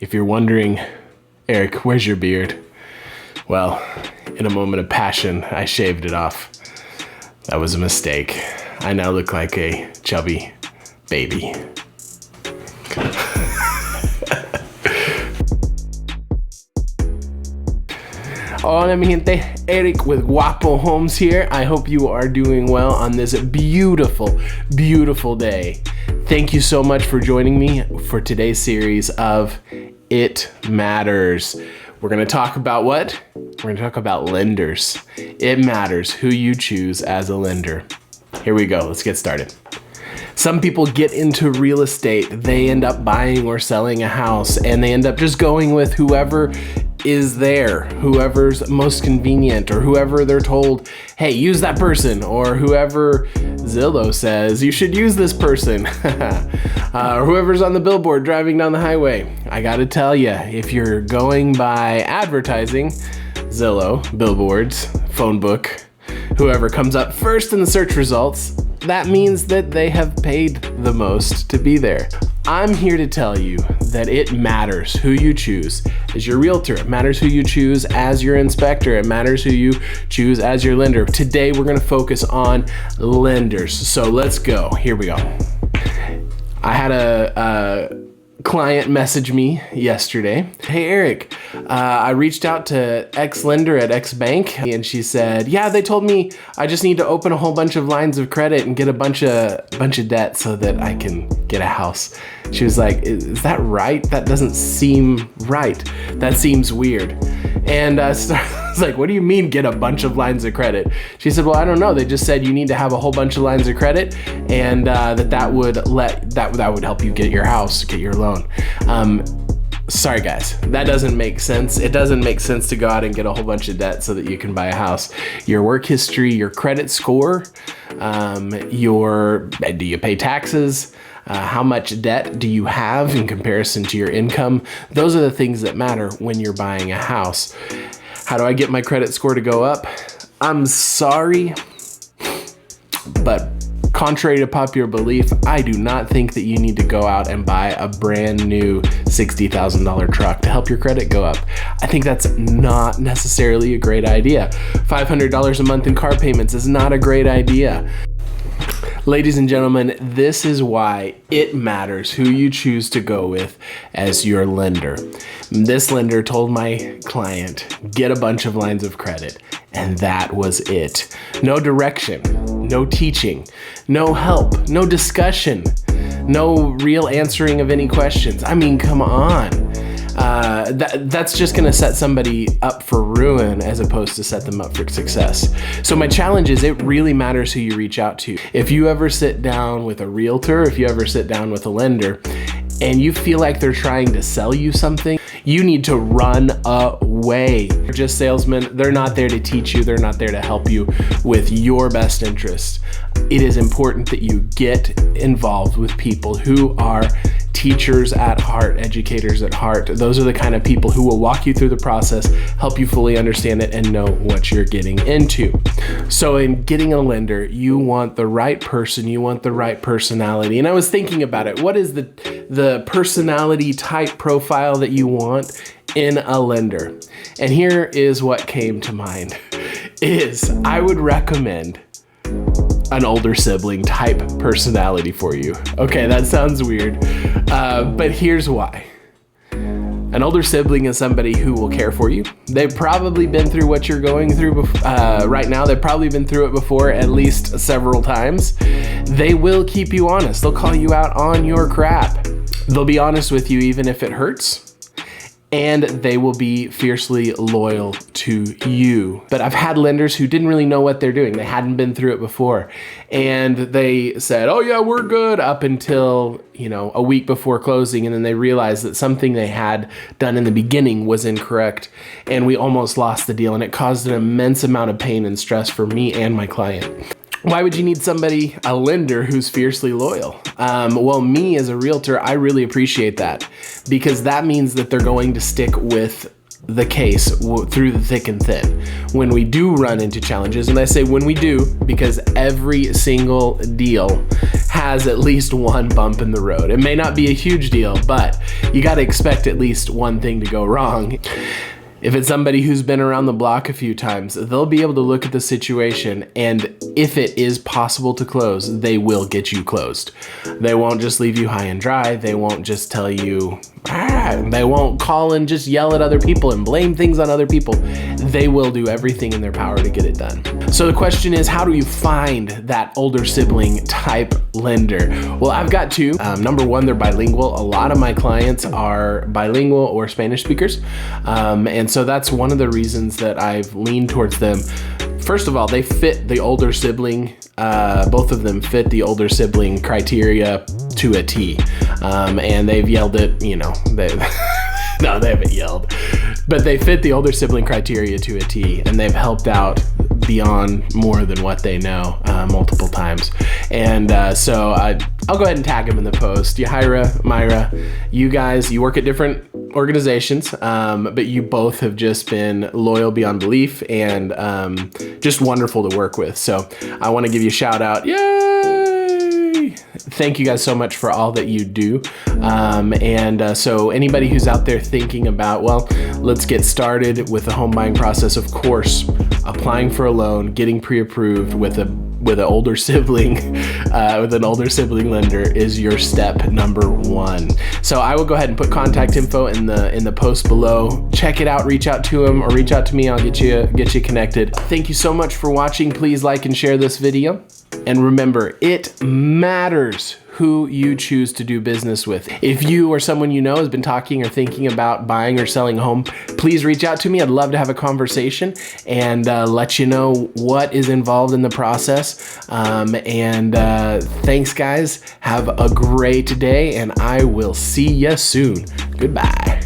If you're wondering, Eric, where's your beard? Well, in a moment of passion, I shaved it off. That was a mistake. I now look like a chubby baby. Hola mi gente, Eric with Guapo Homes here. I hope you are doing well on this beautiful, beautiful day. Thank you so much for joining me for today's series of It Matters. We're gonna talk about what? We're gonna talk about lenders. It matters who you choose as a lender. Here we go, let's get started. Some people get into real estate, they end up buying or selling a house, and they end up just going with whoever is there, whoever's most convenient, or whoever they're told, hey, use that person, or whoever Zillow says you should use this person, or whoever's on the billboard driving down the highway. I gotta tell you, if you're going by advertising, Zillow, billboards, phone book, whoever comes up first in the search results, that means that they have paid the most to be there. I'm here to tell you that it matters who you choose as your realtor. It matters who you choose as your inspector. It matters who you choose as your lender. Today, we're gonna focus on lenders. So let's go, here we go. I had a client message me yesterday. Hey Eric, I reached out to X lender at X bank, and she said, yeah, they told me I just need to open a whole bunch of lines of credit and get a bunch of debt so that I can get a house. She was like, is that right? That doesn't seem right. That seems weird. And I was like, what do you mean get a bunch of lines of credit? She said, well, I don't know. They just said you need to have a whole bunch of lines of credit, and that would help you get your house, get your loan. Sorry guys, that doesn't make sense. It doesn't make sense to go out and get a whole bunch of debt so that you can buy a house. Your work history, your credit score, do you pay taxes? How much debt do you have in comparison to your income? Those are the things that matter when you're buying a house. How do I get my credit score to go up? I'm sorry, but contrary to popular belief, I do not think that you need to go out and buy a brand new $60,000 truck to help your credit go up. I think that's not necessarily a great idea. $500 a month in car payments is not a great idea. Ladies and gentlemen, this is why it matters who you choose to go with as your lender. This lender told my client, get a bunch of lines of credit, and that was it. No direction, no teaching, no help, no discussion, no real answering of any questions. I mean, come on. That's just gonna set somebody up for ruin as opposed to set them up for success. So my challenge is, it really matters who you reach out to. If you ever sit down with a realtor, if you ever sit down with a lender, and you feel like they're trying to sell you something, you need to run away. They're just salesmen. They're not there to teach you. They're not there to help you with your best interest. It is important that you get involved with people who are teachers at heart, educators at heart. Those are the kind of people who will walk you through the process, help you fully understand it, and know what you're getting into. So in getting a lender, you want the right person, you want the right personality. And I was thinking about it. What is the personality type profile that you want in a lender? And here is what came to mind. I would recommend an older sibling type personality for you. Okay, that sounds weird, but here's why. An older sibling is somebody who will care for you. They've probably been through what you're going through right now. They've probably been through it before at least several times. They will keep you honest. They'll call you out on your crap. They'll be honest with you even if it hurts. And they will be fiercely loyal to you. But I've had lenders who didn't really know what they're doing. They hadn't been through it before. And they said, oh yeah, we're good, up until, a week before closing. And then they realized that something they had done in the beginning was incorrect. And we almost lost the deal. And it caused an immense amount of pain and stress for me and my client. Why would you need a lender who's fiercely loyal? Well, me as a realtor, I really appreciate that, because that means that they're going to stick with the case through the thick and thin. When we do run into challenges, and I say when we do because every single deal has at least one bump in the road. It may not be a huge deal, but you got to expect at least one thing to go wrong. If it's somebody who's been around the block a few times, they'll be able to look at the situation, and if it is possible to close, they will get you closed. They won't just leave you high and dry. They won't just tell you, they won't call and just yell at other people and blame things on other people. They will do everything in their power to get it done. So the question is, how do you find that older sibling type lender? Well, I've got two. Number one, they're bilingual. A lot of my clients are bilingual or Spanish speakers. And so that's one of the reasons that I've leaned towards them. First of all, they fit the older sibling, both of them fit the older sibling criteria to a T. And they've yelled it, you know, no, they haven't yelled, but they fit the older sibling criteria to a T, and they've helped out beyond more than what they know multiple times. And so I'll go ahead and tag them in the post. Yahaira, Mayra, you guys, you work at different organizations, but you both have just been loyal beyond belief and just wonderful to work with. So I want to give you a shout out. Yay! Thank you guys so much for all that you do. So anybody who's out there thinking about, well, let's get started with the home buying process, of course, applying for a loan, getting pre-approved with an older sibling, with an older sibling lender is your step number one. So I will go ahead and put contact info in the post below. Check it out, reach out to them, or reach out to me. I'll get you connected. Thank you so much for watching. Please like and share this video. And remember, it matters who you choose to do business with. If you or someone you know has been talking or thinking about buying or selling a home, please reach out to me. I'd love to have a conversation and let you know what is involved in the process. Thanks guys. Have a great day, and I will see you soon. Goodbye.